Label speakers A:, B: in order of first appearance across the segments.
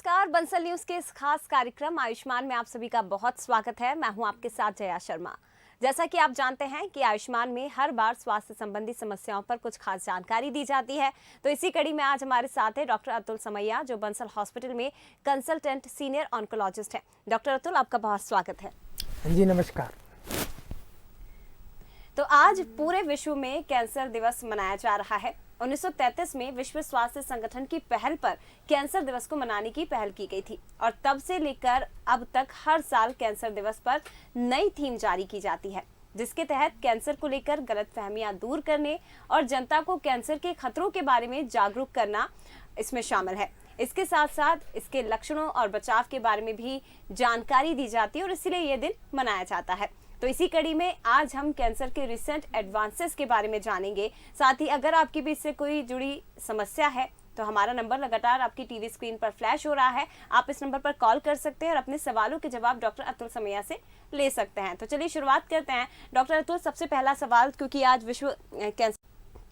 A: नमस्कार, बंसल न्यूज के इस खास कार्यक्रम आयुष्मान में आप सभी का बहुत स्वागत है। मैं हूं आपके साथ जया शर्मा। जैसा कि आप जानते हैं कि आयुष्मान में हर बार स्वास्थ्य संबंधी समस्याओं पर कुछ खास जानकारी दी जाती है। तो इसी कड़ी में आज हमारे साथ है डॉक्टर अतुल समैया, जो बंसल हॉस्पिटल में कंसल्टेंट सीनियर ऑन्कोलॉजिस्ट हैं। डॉक्टर अतुल, आपका बहुत स्वागत है।
B: जी नमस्कार।
A: तो आज पूरे विश्व में कैंसर दिवस मनाया जा रहा है। 1933 में विश्व स्वास्थ्य संगठन की पहल पर कैंसर दिवस को मनाने की पहल की गई थी और तब से लेकर अब तक हर साल कैंसर दिवस पर नई थीम जारी की जाती है, जिसके तहत कैंसर को लेकर गलतफहमियां दूर करने और जनता को कैंसर के खतरों के बारे में जागरूक करना इसमें शामिल है। इसके साथ साथ इसके लक्षणों और बचाव के बारे में भी जानकारी दी जाती है और इसीलिए ये दिन मनाया जाता है। तो इसी कड़ी में आज हम कैंसर के रिसेंट एडवांसेस के बारे में जानेंगे। साथ ही अगर आपकी भी इससे कोई जुड़ी समस्या है तो हमारा नंबर लगातार आपकी टीवी स्क्रीन पर फ्लैश हो रहा है। आप इस नंबर पर कॉल कर सकते हैं और अपने सवालों के जवाब डॉक्टर अतुल समैया से ले सकते हैं। तो चलिए शुरुआत करते हैं। डॉक्टर अतुल, सबसे पहला सवाल, क्योंकि आज विश्व कैंसर,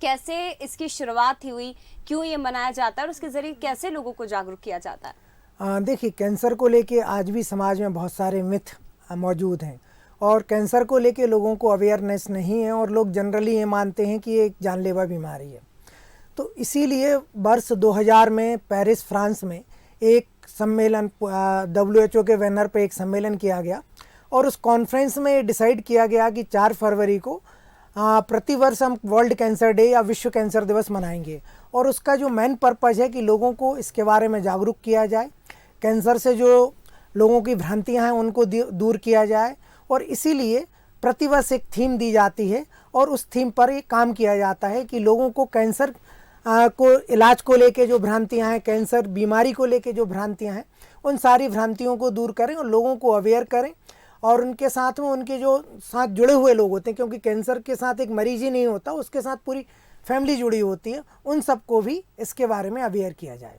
A: कैसे इसकी शुरुआत हुई, क्यों ये मनाया जाता है और उसके जरिए कैसे लोगों को जागरूक किया जाता है?
B: देखिए, कैंसर को लेके आज भी समाज में बहुत सारे मिथ मौजूद हैं और कैंसर को लेके लोगों को अवेयरनेस नहीं है और लोग जनरली ये मानते हैं कि ये एक जानलेवा बीमारी है। तो इसीलिए वर्ष 2000 में पेरिस, फ्रांस में एक सम्मेलन WHO के बैनर पे एक सम्मेलन किया गया और उस कॉन्फ्रेंस में डिसाइड किया गया कि 4 फरवरी को प्रतिवर्ष हम वर्ल्ड कैंसर डे या विश्व कैंसर दिवस मनाएंगे। और उसका जो मेन पर्पज़ है कि लोगों को इसके बारे में जागरूक किया जाए, कैंसर से जो लोगों की भ्रांतियां हैं उनको दूर किया जाए। और इसीलिए प्रतिवर्ष एक थीम दी जाती है और उस थीम पर ये काम किया जाता है कि लोगों को कैंसर को इलाज को लेके जो भ्रांतियां हैं, कैंसर बीमारी को लेके जो भ्रांतियां हैं, उन सारी भ्रांतियों को दूर करें और लोगों को अवेयर करें। और उनके साथ में उनके जो साथ जुड़े हुए लोग होते हैं, क्योंकि कैंसर के साथ एक मरीज ही नहीं होता, उसके साथ पूरी फैमिली जुड़ी होती है, उन सबको भी इसके बारे में अवेयर किया जाए।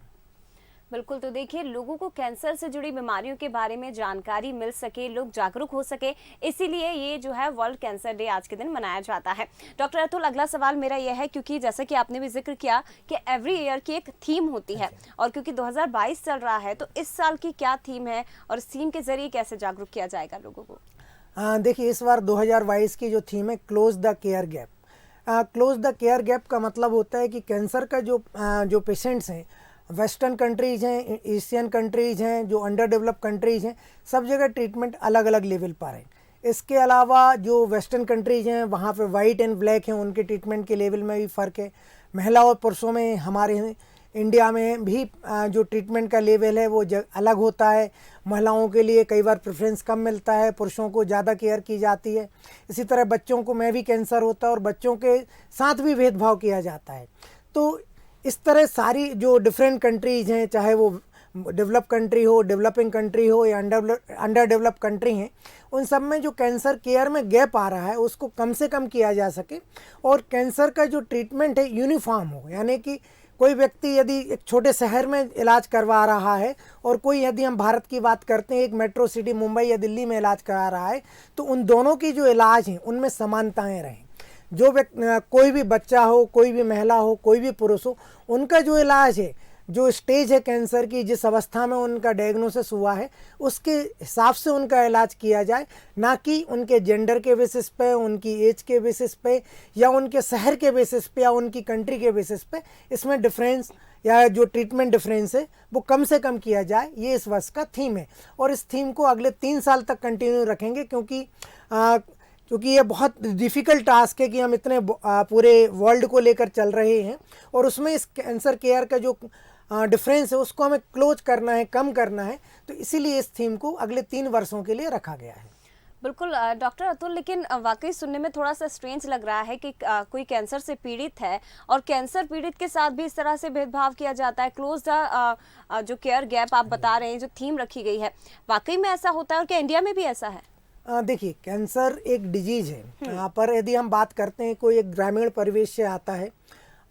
A: बिल्कुल। तो देखिए, लोगों को कैंसर से जुड़ी बीमारियों के बारे में जानकारी मिल सके, लोग जागरूक हो सके, इसीलिए ये जो है वर्ल्ड कैंसर डे आज के दिन मनाया जाता है। डॉक्टर अतुल, अगला सवाल मेरा यह है, क्योंकि जैसा कि आपने भी जिक्र किया कि एवरी ईयर की एक थीम होती है और क्योंकि 2022 चल रहा है, तो इस साल की क्या थीम है और इस थीम के जरिए कैसे जागरूक किया जाएगा लोगों को?
B: देखिए, इस बार 2022 की जो थीम है close the care gap. Close the care gap का मतलब होता है कि कैंसर का जो पेशेंट्स हैं, वेस्टर्न कंट्रीज़ हैं, एशियन कंट्रीज़ हैं, जो अंडर डेवलप कंट्रीज़ हैं, सब जगह ट्रीटमेंट अलग अलग लेवल पर है। इसके अलावा जो वेस्टर्न कंट्रीज़ हैं वहाँ पे वाइट एंड ब्लैक हैं, उनके ट्रीटमेंट के लेवल में भी फ़र्क है। महिला और पुरुषों में हमारे इंडिया में भी जो ट्रीटमेंट का लेवल है वो अलग होता है। महिलाओं के लिए कई बार प्रेफरेंस कम मिलता है, पुरुषों को ज़्यादा केयर की जाती है। इसी तरह बच्चों को में भी कैंसर होता है और बच्चों के साथ भी भेदभाव किया जाता है। तो इस तरह सारी जो डिफरेंट कंट्रीज़ हैं, चाहे वो डेवलप कंट्री हो, डेवलपिंग कंट्री हो या अंडर डेवलप कंट्री हैं, उन सब में जो कैंसर केयर में गैप आ रहा है उसको कम से कम किया जा सके और कैंसर का जो ट्रीटमेंट है यूनिफॉर्म हो। यानी कि कोई व्यक्ति यदि एक छोटे शहर में इलाज करवा रहा है और कोई, यदि हम भारत की बात करते हैं, एक मेट्रो सिटी मुंबई या दिल्ली में इलाज करा रहा है, तो उन दोनों की जो इलाज हैं उनमें समानताएँ रहें। जो कोई भी बच्चा हो, कोई भी महिला हो, कोई भी पुरुष हो, उनका जो इलाज है, जो स्टेज है कैंसर की, जिस अवस्था में उनका डायग्नोसिस हुआ है, उसके हिसाब से उनका इलाज किया जाए, ना कि उनके जेंडर के बेसिस पे, उनकी एज के बेसिस पे या उनके शहर के बेसिस पे या उनकी कंट्री के बेसिस पे। इसमें डिफरेंस या जो ट्रीटमेंट डिफरेंस है वो कम से कम किया जाए, ये इस वर्ष का थीम है। और इस थीम को अगले 3 साल तक कंटिन्यू रखेंगे, क्योंकि ये बहुत डिफ़िकल्ट टास्क है कि हम इतने पूरे वर्ल्ड को लेकर चल रहे हैं और उसमें इस कैंसर केयर का जो डिफरेंस है उसको हमें क्लोज करना है, कम करना है। तो इसीलिए इस थीम को अगले 3 वर्षों के लिए रखा गया है।
A: बिल्कुल डॉक्टर अतुल, लेकिन वाकई सुनने में थोड़ा सा स्ट्रेंज लग रहा है कि कोई कैंसर से पीड़ित है और कैंसर पीड़ित के साथ भी इस तरह से भेदभाव किया जाता है। क्लोज द जो केयर गैप आप बता रहे हैं, जो थीम रखी गई है, वाकई में ऐसा होता है और क्या इंडिया में भी ऐसा है?
B: देखिए, कैंसर एक डिजीज़ है। यहाँ पर यदि हम बात करते हैं, कोई एक ग्रामीण परिवेश से आता है,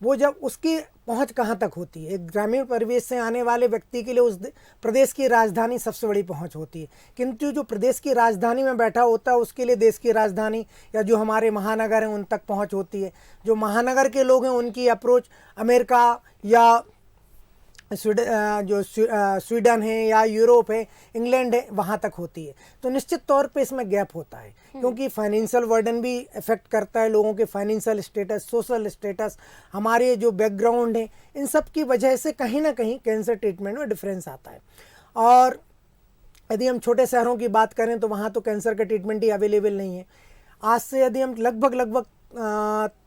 B: वो जब उसकी पहुँच कहाँ तक होती है, एक ग्रामीण परिवेश से आने वाले व्यक्ति के लिए उस प्रदेश की राजधानी सबसे बड़ी पहुँच होती है। किंतु जो प्रदेश की राजधानी में बैठा होता है उसके लिए देश की राजधानी या जो हमारे महानगर हैं उन तक पहुँच होती है। जो महानगर के लोग हैं उनकी अप्रोच अमेरिका या स्वीडन है या यूरोप है, इंग्लैंड है, वहाँ तक होती है। तो निश्चित तौर पे इसमें गैप होता है, क्योंकि फाइनेंशियल वर्डन भी इफेक्ट करता है, लोगों के फाइनेंशियल स्टेटस, सोशल स्टेटस, हमारे जो बैकग्राउंड है, इन सब की वजह से कहीं ना कहीं कैंसर ट्रीटमेंट में डिफरेंस आता है। और यदि हम छोटे शहरों की बात करें तो वहाँ तो कैंसर का ट्रीटमेंट ही अवेलेबल नहीं है। आज से यदि हम लगभग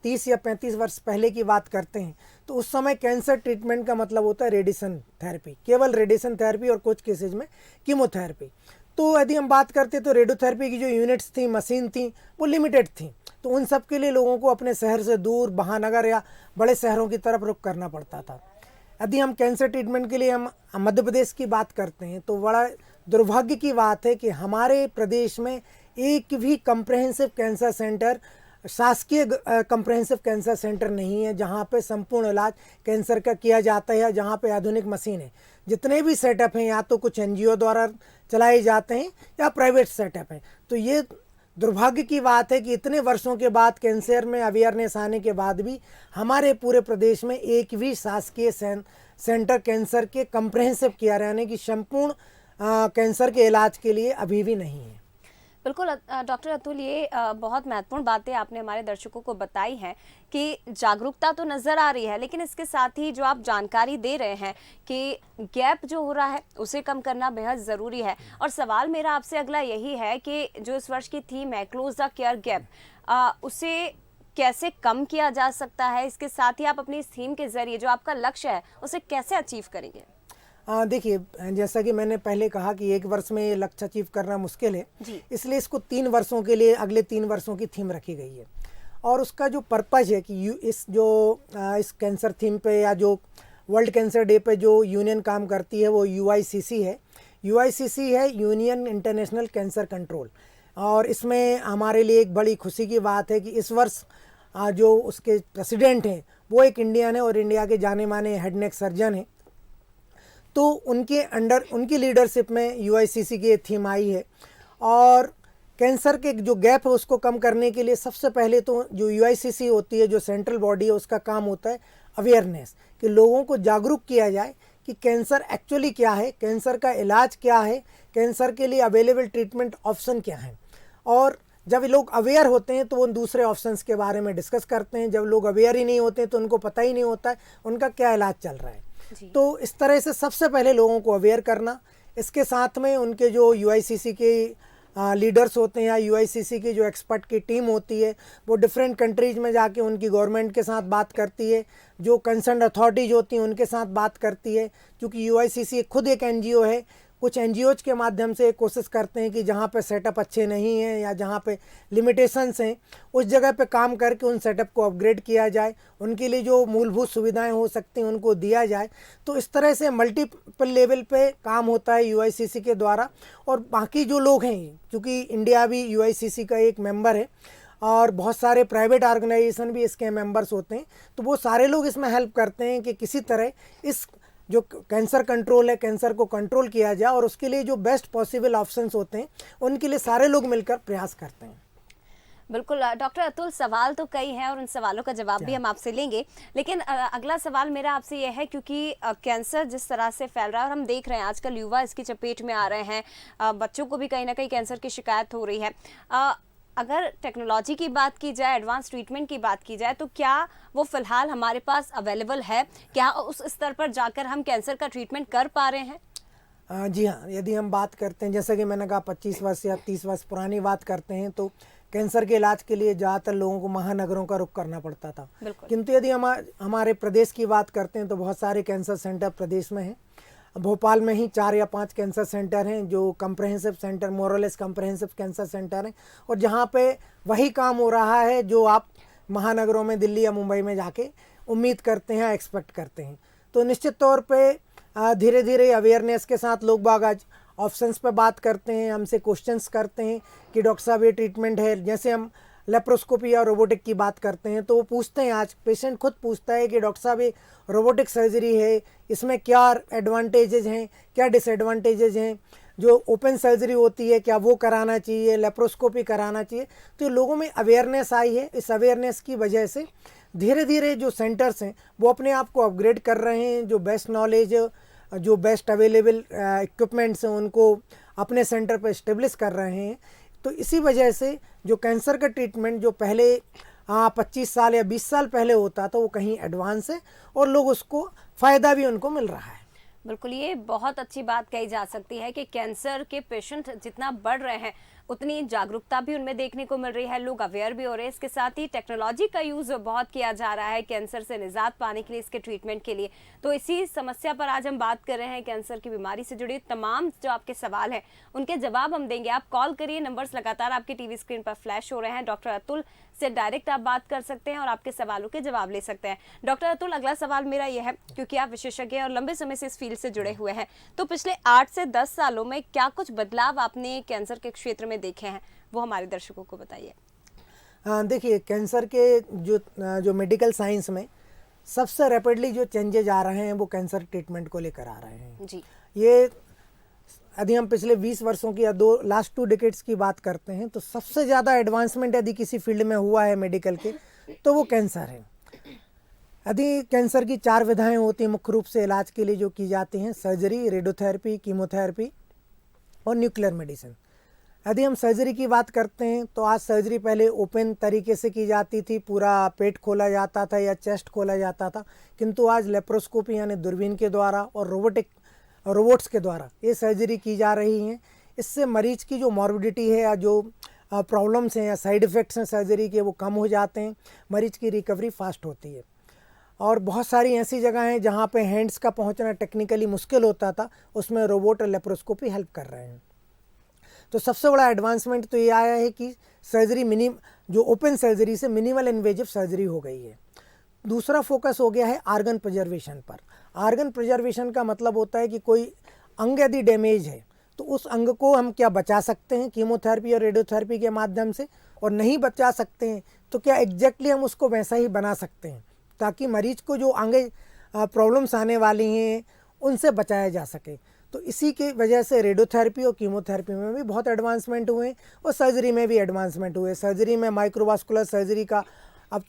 B: 30 या 35 वर्ष पहले की बात करते हैं तो उस समय कैंसर ट्रीटमेंट का मतलब होता है रेडिएशन थेरेपी, केवल रेडिएशन थेरेपी और कुछ केसेज में कीमोथेरेपी। तो यदि हम बात करते तो रेडियोथेरेपी की जो यूनिट्स थी, मशीन थी, वो लिमिटेड थी। तो उन सब के लिए लोगों को अपने शहर से दूर महानगर या बड़े शहरों की तरफ रुख करना पड़ता था। यदि हम कैंसर ट्रीटमेंट के लिए हम मध्य प्रदेश की बात करते हैं तो बड़ा दुर्भाग्य की बात है कि हमारे प्रदेश में एक भी कम्प्रहेंसिव कैंसर सेंटर, शासकीय कम्प्रहेंसिव कैंसर सेंटर नहीं है जहाँ पे संपूर्ण इलाज कैंसर का किया जाता है, या जहाँ पे आधुनिक मशीन है। जितने भी सेटअप हैं या तो कुछ एनजीओ द्वारा चलाए जाते हैं या प्राइवेट सेटअप हैं। तो ये दुर्भाग्य की बात है कि इतने वर्षों के बाद कैंसर में अवेयरनेस आने के बाद भी हमारे पूरे प्रदेश में एक भी शासकीय सेंटर कैंसर के कम्प्रहेंसिव किया रहने की संपूर्ण कैंसर के इलाज के लिए अभी भी नहीं है।
A: बिल्कुल डॉक्टर अतुल, ये बहुत महत्वपूर्ण बातें आपने हमारे दर्शकों को बताई हैं कि जागरूकता तो नज़र आ रही है, लेकिन इसके साथ ही जो आप जानकारी दे रहे हैं कि गैप जो हो रहा है उसे कम करना बेहद ज़रूरी है। और सवाल मेरा आपसे अगला यही है कि जो इस वर्ष की थीम है क्लोज द केयर गैप, उसे कैसे कम किया जा सकता है? इसके साथ ही आप अपनी इस थीम के ज़रिए जो आपका लक्ष्य है उसे कैसे अचीव करेंगे?
B: देखिए, जैसा कि मैंने पहले कहा कि एक वर्ष में ये लक्ष्य अचीव करना मुश्किल है, इसलिए इसको 3 वर्षों के लिए, अगले 3 वर्षों की थीम रखी गई है। और उसका जो पर्पज़ है कि इस कैंसर थीम पे या जो वर्ल्ड कैंसर डे पे जो यूनियन काम करती है वो यूआईसीसी है। यूआईसीसी है यूनियन इंटरनेशनल कैंसर कंट्रोल। और इसमें हमारे लिए एक बड़ी खुशी की बात है कि इस वर्ष जो उसके प्रेसिडेंट हैं वो एक इंडियन है और इंडिया के जाने माने हेड नेक सर्जन हैं। तो उनके अंडर, उनकी लीडरशिप में यूआईसीसी की थीम आई है। और कैंसर के जो गैप है उसको कम करने के लिए सबसे पहले तो जो यूआईसीसी होती है, जो सेंट्रल बॉडी है, उसका काम होता है अवेयरनेस, कि लोगों को जागरूक किया जाए कि कैंसर एक्चुअली क्या है, कैंसर का इलाज क्या है, कैंसर के लिए अवेलेबल ट्रीटमेंट ऑप्शन क्या हैं। और जब लोग अवेयर होते हैं तो वो दूसरे ऑप्शंस के बारे में डिस्कस करते हैं। जब लोग अवेयर ही नहीं होते तो उनको पता ही नहीं होता है उनका क्या इलाज चल रहा है। तो इस तरह से सबसे पहले लोगों को अवेयर करना, इसके साथ में उनके जो यूआईसीसी के लीडर्स होते हैं या यूआईसीसी की जो एक्सपर्ट की टीम होती है वो डिफरेंट कंट्रीज़ में जाके उनकी गवर्नमेंट के साथ बात करती है, जो कंसर्न अथॉरिटीज़ होती हैं उनके साथ बात करती है। क्योंकि यूआईसीसी खुद एक एनजीओ है, कुछ एनजीओज के माध्यम से कोशिश करते हैं कि जहाँ पे सेटअप अच्छे नहीं हैं या जहाँ पे लिमिटेशंस हैं उस जगह पे काम करके उन सेटअप को अपग्रेड किया जाए, उनके लिए जो मूलभूत सुविधाएं हो सकती हैं उनको दिया जाए। तो इस तरह से मल्टीपल लेवल पे काम होता है यूआईसीसी के द्वारा। और बाकी जो लोग हैं, क्योंकि इंडिया भी यूआईसीसी का एक मेंबर है और बहुत सारे प्राइवेट ऑर्गेनाइजेशन भी इसके मेंबर्स होते हैं, तो वो सारे लोग इसमें हेल्प करते हैं कि किसी तरह इस जो कैंसर कंट्रोल है, कैंसर को कंट्रोल किया जाए। और उसके लिए जो बेस्ट पॉसिबल ऑप्शंस होते हैं उनके लिए सारे लोग मिलकर प्रयास करते हैं।
A: बिल्कुल डॉक्टर अतुल, सवाल तो कई हैं और उन सवालों का जवाब भी हम आपसे लेंगे, लेकिन अगला सवाल मेरा आपसे यह है, क्योंकि कैंसर जिस तरह से फैल रहा है और हम देख रहे हैं आजकल युवा इसकी चपेट में आ रहे हैं, बच्चों को भी कहीं ना कहीं कैंसर की शिकायत हो रही है। अगर टेक्नोलॉजी की बात की जाए, एडवांस ट्रीटमेंट की बात की जाए, तो क्या वो फिलहाल हमारे पास अवेलेबल है? क्या उस स्तर पर जाकर हम कैंसर का ट्रीटमेंट कर पा रहे हैं?
B: जी हाँ, यदि हम बात करते हैं, जैसा कि मैंने कहा 25 वर्ष या 30 वर्ष पुरानी बात करते हैं, तो कैंसर के इलाज के लिए ज़्यादातर लोगों को महानगरों का रुख करना पड़ता था। किंतु यदि हमारे प्रदेश की बात करते हैं तो बहुत सारे कैंसर सेंटर प्रदेश में हैं। भोपाल में ही 4 या 5 कैंसर सेंटर हैं जो comprehensive centre, more or less comprehensive cancer centre हैं, और जहाँ पे वही काम हो रहा है जो आप महानगरों में, दिल्ली या मुंबई में जाके उम्मीद करते हैं, एक्सपेक्ट करते हैं। तो निश्चित तौर पे धीरे धीरे अवेयरनेस के साथ लोग बाग आज ऑप्शंस पे बात करते हैं, हमसे क्वेश्चंस करते हैं कि डॉक्टर साहब ये ट्रीटमेंट है। जैसे हम लेप्रोस्कोपी या रोबोटिक की बात करते हैं तो वो पूछते हैं, आज पेशेंट खुद पूछता है कि डॉक्टर साहब ये रोबोटिक सर्जरी है, इसमें क्या एडवांटेजेस हैं, क्या डिसएडवांटेजेस हैं, जो ओपन सर्जरी होती है क्या वो कराना चाहिए, लेप्रोस्कोपी कराना चाहिए। तो लोगों में अवेयरनेस आई है। इस अवेयरनेस की वजह से धीरे धीरे जो सेंटर्स हैं वो अपने आप को अपग्रेड कर रहे हैं, जो बेस्ट नॉलेज, जो बेस्ट अवेलेबल इक्विपमेंट्स हैं उनको अपने सेंटर पर इस्टेब्लिश कर रहे हैं। तो इसी वजह से जो कैंसर का ट्रीटमेंट जो पहले 25 साल या 20 साल पहले होता था वो कहीं एडवांस है और लोग उसको फ़ायदा भी उनको मिल रहा है।
A: बिल्कुल, ये बहुत अच्छी बात कही जा सकती है कि कैंसर के पेशेंट जितना बढ़ रहे हैं उतनी जागरूकता भी उनमें देखने को मिल रही है, लोग अवेयर भी हो रहे हैं। इसके साथ ही टेक्नोलॉजी का यूज़ बहुत किया जा रहा है कैंसर से निजात पाने के लिए, इसके ट्रीटमेंट के लिए। तो इसी समस्या पर आज हम बात कर रहे हैं, कैंसर की बीमारी से जुड़ी तमाम जो आपके सवाल हैं उनके जवाब हम देंगे। आप कॉल करिए, नंबर्स लगातार आपकी टीवी स्क्रीन पर फ्लैश हो रहे हैं। डॉक्टर अतुल से डायरेक्ट आप बात कर सकते हैं और आपके सवालों के जवाब ले सकते हैं। डॉक्टर अतुल, अगला सवाल मेरा यह है, क्योंकि आप विशेषज्ञ हैं और लंबे समय से इस फील्ड से जुड़े हुए हैं, तो पिछले 8 से 10 सालों में क्या कुछ बदलाव आपने कैंसर के क्षेत्र में देखे हैं, वो हमारे दर्शकों को बताइए।
B: देखिए, कैंसर के जो मेडिकल साइंस में सबसे रैपिडली जो चेंजेज आ रहे हैं वो कैंसर ट्रीटमेंट को लेकर आ रहे हैं
A: जी।
B: ये यदि हम पिछले 20 वर्षों की या लास्ट 2 डिकेड्स की बात करते हैं तो सबसे ज़्यादा एडवांसमेंट यदि किसी फील्ड में हुआ है मेडिकल के तो वो कैंसर है। यदि कैंसर की 4 विधाएं होती हैं मुख्य रूप से इलाज के लिए जो की जाती हैं: सर्जरी, रेडियोथेरेपी, कीमोथेरेपी और न्यूक्लियर मेडिसिन। यदि हम सर्जरी की बात करते हैं तो आज सर्जरी पहले ओपन तरीके से की जाती थी, पूरा पेट खोला जाता था या चेस्ट खोला जाता था, किंतु आज लेप्रोस्कोपी यानी दूरबीन के द्वारा और रोबोट्स के द्वारा ये सर्जरी की जा रही हैं। इससे मरीज की जो मॉर्बिडिटी है या जो प्रॉब्लम्स हैं या साइड इफ़ेक्ट्स हैं सर्जरी के वो कम हो जाते हैं, मरीज की रिकवरी फास्ट होती है। और बहुत सारी ऐसी जगह हैं जहाँ पे हैंड्स का पहुँचना टेक्निकली मुश्किल होता था, उसमें रोबोट और लेप्रोस्कोपी हेल्प कर रहे हैं। तो सबसे बड़ा एडवांसमेंट तो ये आया है कि सर्जरी जो ओपन सर्जरी से मिनिमल इन्वेजिव सर्जरी हो गई है। दूसरा फोकस हो गया है आर्गन प्रिजर्वेशन पर। आर्गन प्रिजर्वेशन का मतलब होता है कि कोई अंग यदि डैमेज है तो उस अंग को हम क्या बचा सकते हैं कीमोथेरेपी और रेडियोथेरेपी के माध्यम से, और नहीं बचा सकते हैं तो क्या एग्जैक्टली हम उसको वैसा ही बना सकते हैं ताकि मरीज को जो आगे प्रॉब्लम्स आने वाली हैं उनसे बचाया जा सके। तो इसी की वजह से रेडियोथेरेपी और कीमोथेरेपी में भी बहुत एडवांसमेंट हुए और सर्जरी में भी एडवांसमेंट हुए। सर्जरी में माइक्रोवास्कुलर सर्जरी का अब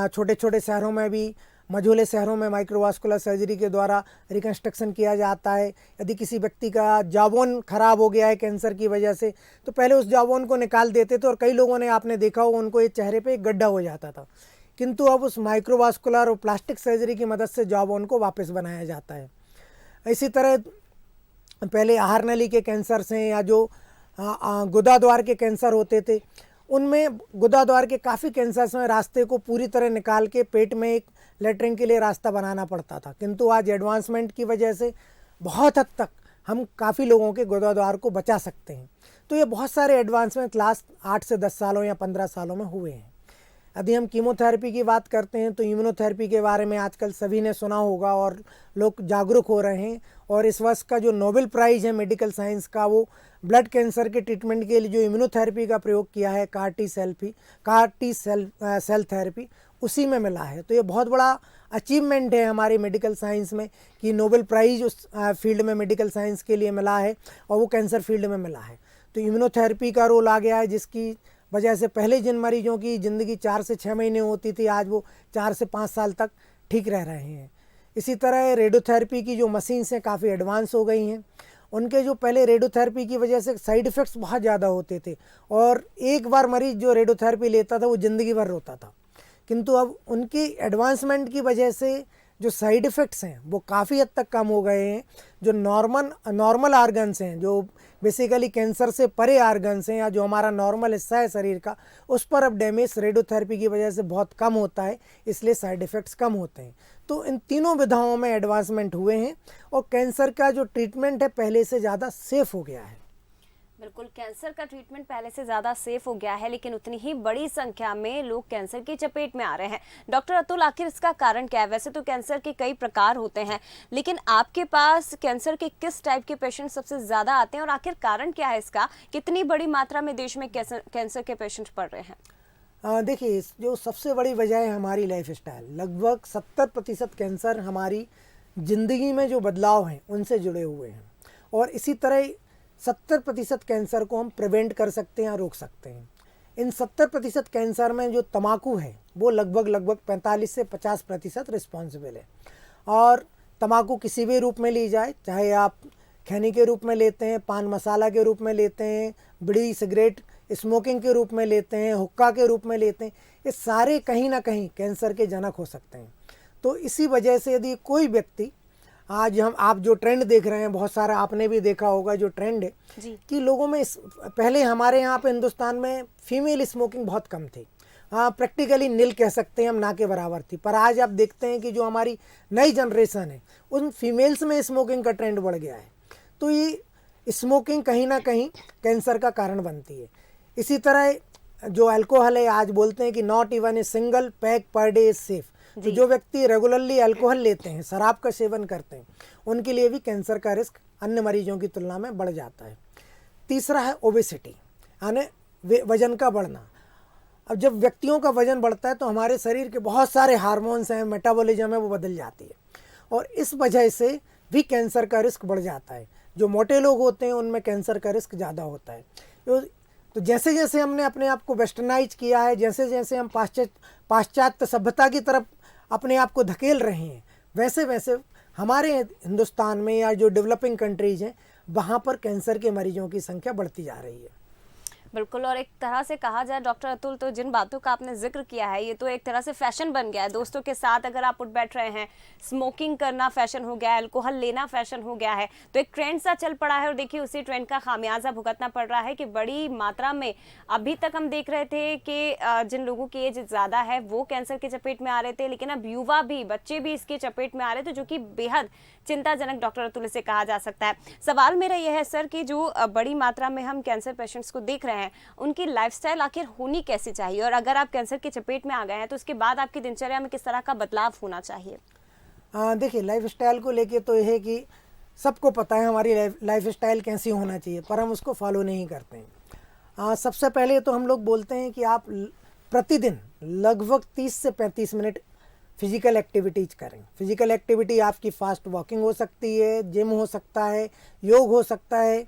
B: छोटे छोटे शहरों में भी, मझोले शहरों में माइक्रोवास्कुलर सर्जरी के द्वारा रिकन्स्ट्रक्शन किया जाता है। यदि किसी व्यक्ति का जॉबोन खराब हो गया है कैंसर की वजह से तो पहले उस जॉबोन को निकाल देते थे और कई लोगों ने, आपने देखा हो, उनको ये चेहरे पे एक गड्ढा हो जाता था, किंतु अब उस माइक्रोवास्कुलर और प्लास्टिक सर्जरी की मदद से जॉबोन को वापस बनाया जाता है। इसी तरह पहले आहार नली के कैंसर से या जो गुदाद्वार के कैंसर होते थे, उनमें गुदाद्वार के काफ़ी कैंसर्स में रास्ते को पूरी तरह निकाल के पेट में एक लेटरिन के लिए रास्ता बनाना पड़ता था, किंतु आज एडवांसमेंट की वजह से बहुत हद तक हम काफ़ी लोगों के गुदाद्वार को बचा सकते हैं। तो ये बहुत सारे एडवांसमेंट लास्ट 8 से 10 सालों या 15 सालों में हुए हैं। यदि हम कीमोथेरेपी की बात करते हैं तो इम्यूनोथेरेपी के बारे में आजकल सभी ने सुना होगा और लोग जागरूक हो रहे हैं, और इस वर्ष का जो नोबेल प्राइज़ है मेडिकल साइंस का वो ब्लड कैंसर के ट्रीटमेंट के लिए जो इम्यूनोथेरेपी का प्रयोग किया है, कार टी सेल थेरेपी, उसी में मिला है। तो ये बहुत बड़ा अचीवमेंट है हमारी मेडिकल साइंस में कि नोबेल प्राइज़ उस फील्ड में मेडिकल साइंस के लिए मिला है और वो कैंसर फील्ड में मिला है। तो इम्यूनोथेरेपी का रोल आ गया है, जिसकी वजह से पहले जिन मरीजों की ज़िंदगी 4 से 6 महीने होती थी आज वो 4 से 5 साल तक ठीक रह रहे हैं। इसी तरह रेडियोथेरेपी की जो मशीन्स हैं काफ़ी एडवांस हो गई हैं। उनके जो पहले रेडियोथेरेपी की वजह से साइड इफ़ेक्ट्स बहुत ज़्यादा होते थे और एक बार मरीज़ जो रेडियोथेरेपी लेता था वो ज़िंदगी भर रोता था, किंतु अब उनकी एडवांसमेंट की वजह से जो साइड इफ़ेक्ट्स हैं वो काफ़ी हद तक कम हो गए हैं। जो नॉर्मल आर्गन्स हैं, जो बेसिकली कैंसर से परे आर्गन्स हैं या जो हमारा नॉर्मल हिस्सा है शरीर का, उस पर अब डैमेज रेडियोथेरेपी की वजह से बहुत कम होता है, इसलिए साइड इफ़ेक्ट्स कम होते हैं। तो इन तीनों विधाओं में एडवांसमेंट हुए हैं और कैंसर का जो ट्रीटमेंट है पहले से ज़्यादा सेफ हो गया है।
A: बिल्कुल, कैंसर का ट्रीटमेंट पहले से ज़्यादा सेफ हो गया है, लेकिन उतनी ही बड़ी संख्या में लोग कैंसर की चपेट में आ रहे हैं। डॉक्टर अतुल, आखिर इसका कारण क्या है? वैसे तो कैंसर के कई प्रकार होते हैं, लेकिन आपके पास कैंसर के किस टाइप के पेशेंट सबसे ज़्यादा आते हैं और आखिर कारण क्या है इसका? कितनी बड़ी मात्रा में देश में कैंसर के पेशेंट पड़ रहे हैं?
B: देखिए, जो सबसे बड़ी वजह है हमारी लाइफ स्टाइल। लगभग 70% कैंसर हमारी ज़िंदगी में जो बदलाव हैं उनसे जुड़े हुए हैं, और इसी तरह 70% कैंसर को हम प्रिवेंट कर सकते हैं या रोक सकते हैं। इन 70% कैंसर में जो तम्बाकू है वो लगभग 45 से 50% रिस्पॉन्सिबल है। और तम्बाकू किसी भी रूप में ली जाए, चाहे आप खैनी के रूप में लेते हैं, पान मसाला के रूप में लेते हैं, बीड़ी सिगरेट स्मोकिंग के रूप में लेते हैं, हुक्का के रूप में लेते हैं, ये सारे कहीं ना कहीं कैंसर के जनक हो सकते हैं। तो इसी वजह से यदि कोई व्यक्ति आज आप जो ट्रेंड देख रहे हैं, बहुत सारा आपने भी देखा होगा जो ट्रेंड है कि लोगों में पहले हमारे यहाँ पे हिंदुस्तान में फीमेल स्मोकिंग बहुत कम थी, हाँ प्रैक्टिकली नील कह सकते हैं हम, ना के बराबर थी। पर आज आप देखते हैं कि जो हमारी नई जनरेशन है उन फीमेल्स में स्मोकिंग का ट्रेंड बढ़ गया है। तो ये स्मोकिंग कहीं ना कहीं कैंसर का कारण बनती है। इसी तरह जो अल्कोहल है, आज बोलते हैं कि not even a single pack per day is safe. तो जो व्यक्ति रेगुलरली अल्कोहल लेते हैं, शराब का सेवन करते हैं, उनके लिए भी कैंसर का रिस्क अन्य मरीजों की तुलना में बढ़ जाता है। तीसरा है ओबेसिटी, यानी वजन का बढ़ना। अब जब व्यक्तियों का वजन बढ़ता है तो हमारे शरीर के बहुत सारे हार्मोन्स हैं, मेटाबॉलिज्म है, वो बदल जाती है और इस वजह से भी कैंसर का रिस्क बढ़ जाता है। जो मोटे लोग होते हैं उनमें कैंसर का रिस्क ज़्यादा होता है। तो जैसे जैसे हमने अपने आप को वेस्टर्नाइज किया है, जैसे जैसे हम पाश्चात्य सभ्यता की तरफ अपने आप को धकेल रहे हैं, वैसे वैसे हमारे हिंदुस्तान में या जो डेवलपिंग कंट्रीज़ हैं वहाँ पर कैंसर के मरीजों की संख्या बढ़ती जा रही है।
A: बिल्कुल, और एक तरह से कहा जाए डॉक्टर अतुल, तो जिन बातों का आपने जिक्र किया है ये तो एक तरह से फैशन बन गया है। दोस्तों के साथ अगर आप उठ बैठ रहे हैं, स्मोकिंग करना फैशन हो गया है, अल्कोहल लेना फैशन हो गया है, तो एक ट्रेंड सा चल पड़ा है और देखिए उसी ट्रेंड का खामियाजा भुगतना पड़ रहा है कि बड़ी मात्रा में अभी तक हम देख रहे थे कि जिन लोगों की एज ज़्यादा है वो कैंसर की चपेट में आ रहे थे, लेकिन अब युवा भी, बच्चे भी इसकी चपेट में आ रहे थे, जो कि बेहद चिंताजनक डॉक्टर अतुल से कहा जा सकता है। सवाल मेरा यह है सर कि जो बड़ी मात्रा में हम कैंसर पेशेंट्स को देख रहे हैं, उनकी लाइफस्टाइल आखिर होनी कैसी चाहिए, और अगर आप कैंसर की चपेट में आ गए हैं तो उसके बाद आपकी दिनचर्या में किस तरह का बदलाव होना चाहिए?
B: देखिए, लाइफस्टाइल को लेके तो यह है कि सबको पता है हमारी लाइफस्टाइल कैसी होना चाहिए, पर हम उसको फॉलो नहीं करते हैं। सबसे पहले तो हम लोग बोलते हैं कि आप प्रतिदिन लगभग 30 से 35 मिनट फिजिकल एक्टिविटीज करें। फिजिकल एक्टिविटी आपकी फास्ट वॉकिंग हो सकती है, जिम हो सकता है, योग हो सकता है,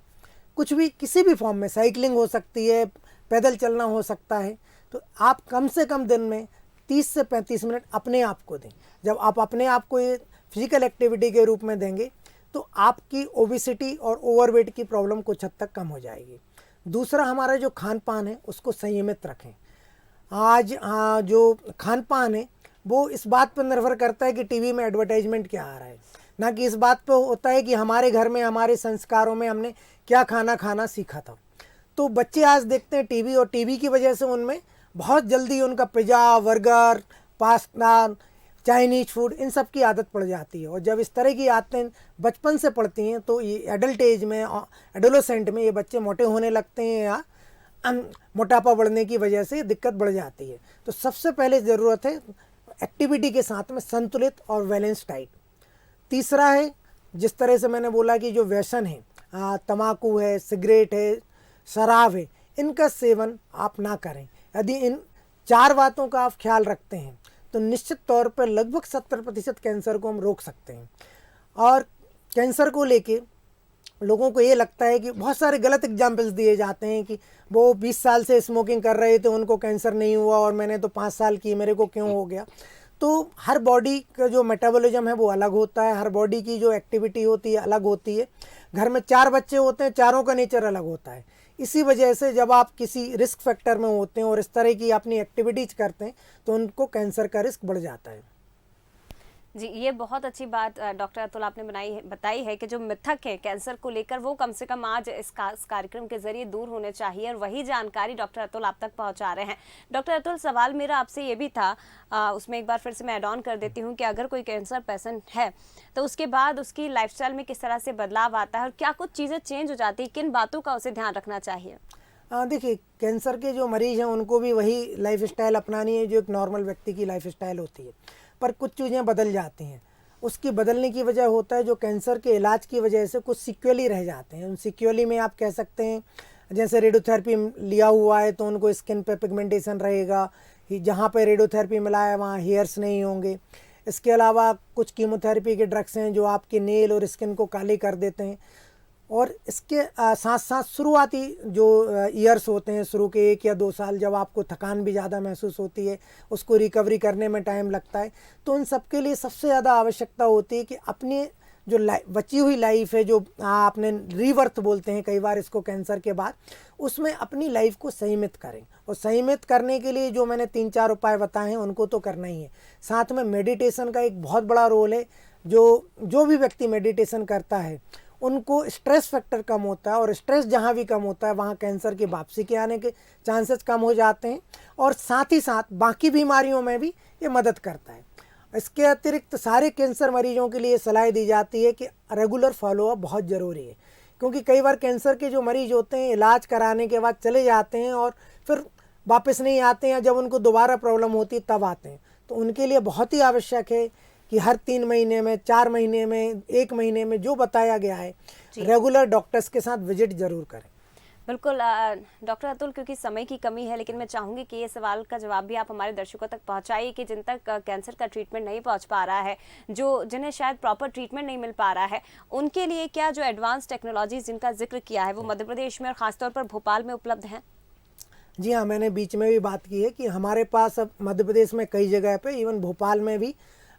B: कुछ भी किसी भी फॉर्म में, साइकिलिंग हो सकती है, पैदल चलना हो सकता है। तो आप कम से कम दिन में 30 से 35 मिनट अपने आप को दें। जब आप अपने आप को ये फिजिकल एक्टिविटी के रूप में देंगे तो आपकी ओबेसिटी और ओवरवेट की प्रॉब्लम कुछ हद तक कम हो जाएगी। दूसरा, हमारा जो खान पान है उसको संयमित रखें। आज जो खान पान है वो इस बात पर निर्भर करता है कि टीवी में एडवर्टाइजमेंट क्या आ रहा है, ना कि इस बात पर होता है कि हमारे घर में, हमारे संस्कारों में हमने क्या खाना सीखा था। तो बच्चे आज देखते हैं टीवी, और टीवी की वजह से उनमें बहुत जल्दी उनका pizza, burger, pasta, Chinese food, इन सब की आदत पड़ जाती है। और जब इस तरह की आदतें बचपन से पड़ती हैं तो ये एडल्ट एज में, एडोलेसेंट में ये बच्चे मोटे होने लगते हैं या मोटापा बढ़ने की वजह से दिक्कत बढ़ जाती है। तो सबसे पहले ज़रूरत है एक्टिविटी के साथ में संतुलित और बैलेंस डाइट। तीसरा है, जिस तरह से मैंने बोला कि जो व्यसन है, तम्बाकू है, सिगरेट है, शराब है, इनका सेवन आप ना करें। यदि इन 4 बातों का आप ख्याल रखते हैं तो निश्चित तौर पर लगभग 70% कैंसर को हम रोक सकते हैं। और कैंसर को लेके लोगों को ये लगता है कि बहुत सारे गलत एग्जाम्पल्स दिए जाते हैं कि वो 20 साल से स्मोकिंग कर रहे थे, उनको कैंसर नहीं हुआ, और मैंने तो 5 साल की, मेरे को क्यों हो गया। तो हर बॉडी का जो मेटाबॉलिज्म है वो अलग होता है, हर बॉडी की जो एक्टिविटी होती है अलग होती है। घर में 4 बच्चे होते हैं, चारों का नेचर अलग होता है। इसी वजह से जब आप किसी रिस्क फैक्टर में होते हैं और इस तरह की अपनी एक्टिविटीज़ करते हैं तो उनको कैंसर का रिस्क बढ़ जाता है।
A: जी, ये बहुत अच्छी बात डॉक्टर अतुल आपने बताई है कि जो मिथक है कैंसर को लेकर वो कम से कम आज इस कार्यक्रम के जरिए दूर होने चाहिए, और वही जानकारी डॉक्टर अतुल आप तक पहुंचा रहे हैं। डॉक्टर अतुल, सवाल मेरा आपसे ये भी था, उसमें एक बार फिर से मैं ऐड ऑन कर देती हूँ कि अगर कोई कैंसर पेशेंट है तो उसके बाद उसकी लाइफस्टाइल में किस तरह से बदलाव आता है और क्या कुछ चीज़ें चेंज हो जाती है, किन बातों का उसे ध्यान रखना चाहिए?
B: देखिए, कैंसर के जो मरीज़ हैं उनको भी वही लाइफस्टाइल अपनानी है जो एक नॉर्मल व्यक्ति की लाइफस्टाइल होती है, पर कुछ चीज़ें बदल जाती हैं। उसकी बदलने की वजह होता है जो कैंसर के इलाज की वजह से कुछ सिक्वेली रह जाते हैं। उन सिक्वेली में आप कह सकते हैं, जैसे रेडियोथेरेपी लिया हुआ है तो उनको स्किन पे पिगमेंटेशन रहेगा, जहाँ पे रेडियोथेरेपी मिला है वहाँ हेयर्स नहीं होंगे। इसके अलावा कुछ कीमोथेरेपी के ड्रग्स हैं जो आपके नेल और स्किन को काले कर देते हैं। और इसके साथ साथ शुरुआती जो ईयर्स होते हैं, शुरू के 1 या 2 साल, जब आपको थकान भी ज़्यादा महसूस होती है, उसको रिकवरी करने में टाइम लगता है, तो उन सब के लिए सबसे ज़्यादा आवश्यकता होती है कि अपनी जो बची हुई लाइफ है, जो आपने रीबर्थ बोलते हैं कई बार इसको कैंसर के बाद, उसमें अपनी लाइफ को संयमित करें। और संयमित करने के लिए जो मैंने 3-4 उपाय बताए हैं उनको तो करना ही है। साथ में मेडिटेशन का एक बहुत बड़ा रोल है। जो भी व्यक्ति मेडिटेशन करता है उनको स्ट्रेस फैक्टर कम होता है, और स्ट्रेस जहाँ भी कम होता है वहाँ कैंसर की वापसी के आने के चांसेस कम हो जाते हैं, और साथ ही साथ बाकी बीमारियों में भी ये मदद करता है। इसके अतिरिक्त सारे कैंसर मरीजों के लिए सलाह दी जाती है कि रेगुलर फॉलोअप बहुत ज़रूरी है, क्योंकि कई बार कैंसर के जो मरीज होते हैं इलाज कराने के बाद चले जाते हैं और फिर वापस नहीं आते हैं, जब उनको दोबारा प्रॉब्लम होती है तब आते हैं। तो उनके लिए बहुत ही आवश्यक है कि हर 3 महीने में, 4 महीने में, 1 महीने में जो बताया गया है रेगुलर डॉक्टर्स के साथ विजिट जरूर करें।
A: बिल्कुल डॉक्टर अतुल, क्योंकि समय की कमी है, लेकिन मैं चाहूंगी कि ये सवाल का जवाब भी आप हमारे दर्शकों तक पहुंचाइए कि जिन तक कैंसर का ट्रीटमेंट नहीं पहुंच पा रहा है, जिन्हें शायद प्रॉपर ट्रीटमेंट नहीं मिल पा रहा है, उनके लिए क्या जो एडवांस टेक्नोलॉजी जिनका जिक्र किया है वो मध्य प्रदेश में और खासतौर पर भोपाल में उपलब्ध हैं?
B: जी हाँ, मैंने बीच में भी बात की है कि हमारे पास अब मध्य प्रदेश में कई जगह पे, इवन भोपाल में भी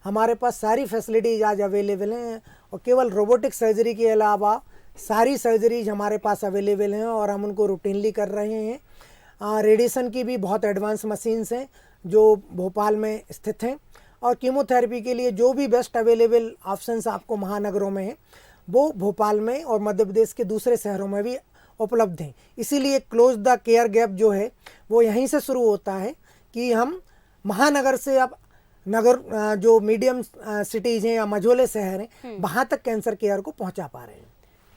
B: हमारे पास सारी फैसिलिटीज आज अवेलेबल हैं, और केवल रोबोटिक सर्जरी के अलावा सारी सर्जरीज हमारे पास अवेलेबल हैं और हम उनको रूटीनली कर रहे हैं। रेडिएशन की भी बहुत एडवांस मशीन्स हैं जो भोपाल में स्थित हैं, और कीमोथेरेपी के लिए जो भी बेस्ट अवेलेबल ऑप्शंस आपको महानगरों में हैं वो भोपाल में और मध्य प्रदेश के दूसरे शहरों में भी उपलब्ध हैं। इसीलिए क्लोज द केयर गैप जो है वो यहीं से शुरू होता है कि हम महानगर से अब नगर जो मीडियम सिटीज़ हैं या मझोले शहर हैं वहाँ तक कैंसर केयर को पहुँचा पा रहे हैं।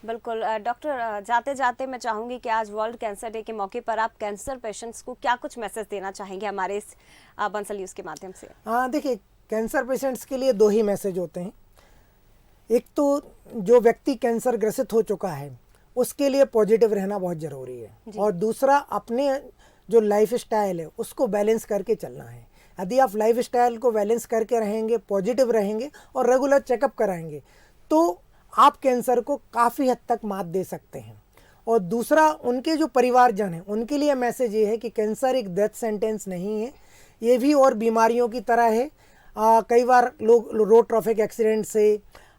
A: बिल्कुल डॉक्टर, जाते जाते मैं चाहूँगी कि आज वर्ल्ड कैंसर डे के मौके पर आप कैंसर पेशेंट्स को क्या कुछ मैसेज देना चाहेंगे हमारे इस बंसल न्यूज़ के माध्यम से?
B: देखिए, कैंसर पेशेंट्स के लिए 2 ही मैसेज होते हैं। एक तो जो व्यक्ति कैंसर ग्रसित हो चुका है उसके लिए पॉजिटिव रहना बहुत ज़रूरी है, और दूसरा अपने जो लाइफ स्टाइल है उसको बैलेंस करके चलना है। यदि आप लाइफ स्टाइल को बैलेंस करके रहेंगे, पॉजिटिव रहेंगे और रेगुलर चेकअप कराएंगे तो आप कैंसर को काफ़ी हद तक मात दे सकते हैं। और दूसरा, उनके जो परिवारजन हैं उनके लिए मैसेज ये है कि कैंसर एक डेथ सेंटेंस नहीं है, ये भी और बीमारियों की तरह है। कई बार लोग रोड ट्रैफिक एक्सीडेंट से,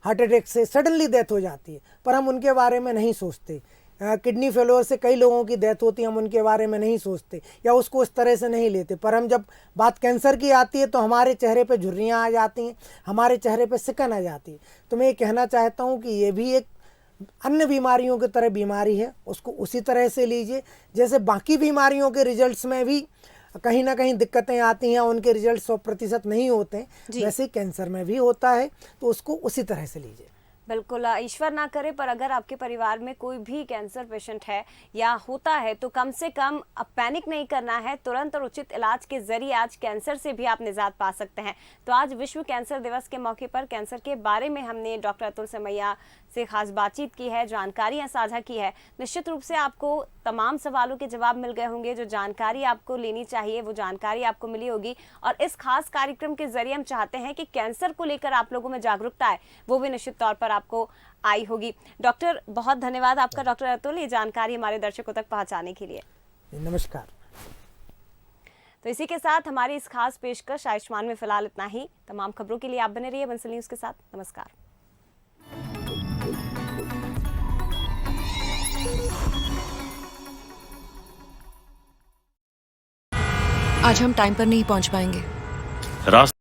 B: हार्ट अटैक से सडनली डेथ हो जाती है, पर हम उनके बारे में नहीं सोचते। किडनी फेलोर से कई लोगों की डेथ होती है, हम उनके बारे में नहीं सोचते या उसको उस तरह से नहीं लेते, पर हम जब बात कैंसर की आती है तो हमारे चेहरे पे झुर्रियाँ आ जाती हैं, हमारे चेहरे पे सिकन आ जाती है। तो मैं ये कहना चाहता हूँ कि ये भी एक अन्य बीमारियों की तरह बीमारी है, उसको उसी तरह से लीजिए जैसे बाकी बीमारियों के रिजल्ट्स में भी कहीं ना कहीं दिक्कतें आती हैं, उनके रिजल्ट 100% नहीं होते हैं, वैसे कैंसर में भी होता है, तो उसको उसी तरह से लीजिए।
A: बिल्कुल, ईश्वर ना करे पर अगर आपके परिवार में कोई भी कैंसर पेशेंट है या होता है तो कम से कम अब पैनिक नहीं करना है। तुरंत और उचित इलाज के जरिए आज कैंसर से भी आप निजात पा सकते हैं। तो आज विश्व कैंसर दिवस के मौके पर कैंसर के बारे में हमने डॉक्टर अतुल समैया से खास बातचीत की है, जानकारियां साझा की है। निश्चित रूप से आपको तमाम सवालों के जवाब मिल गए होंगे। जो जानकारी आपको लेनी चाहिए वो जानकारी आपको मिली होगी, और इस खास कार्यक्रम के जरिए हम चाहते हैं कि कैंसर को लेकर आप लोगों में जागरूकता है वो भी निश्चित तौर पर आपको आई होगी। डॉक्टर, बहुत धन्यवाद आपका डॉक्टर अतुल, ये जानकारी हमारे दर्शकों तक पहुंचाने के लिए।
B: नमस्कार।
A: तो इसी के साथ हमारी इस खास पेशकश आयुष्मान में फिलहाल इतना ही। तमाम खबरों के लिए आप बने रहिए बंसल न्यूज़ के साथ। नमस्कार।
C: आज हम टाइम पर नहीं पहुंच पाएंगे।
D: रास्ता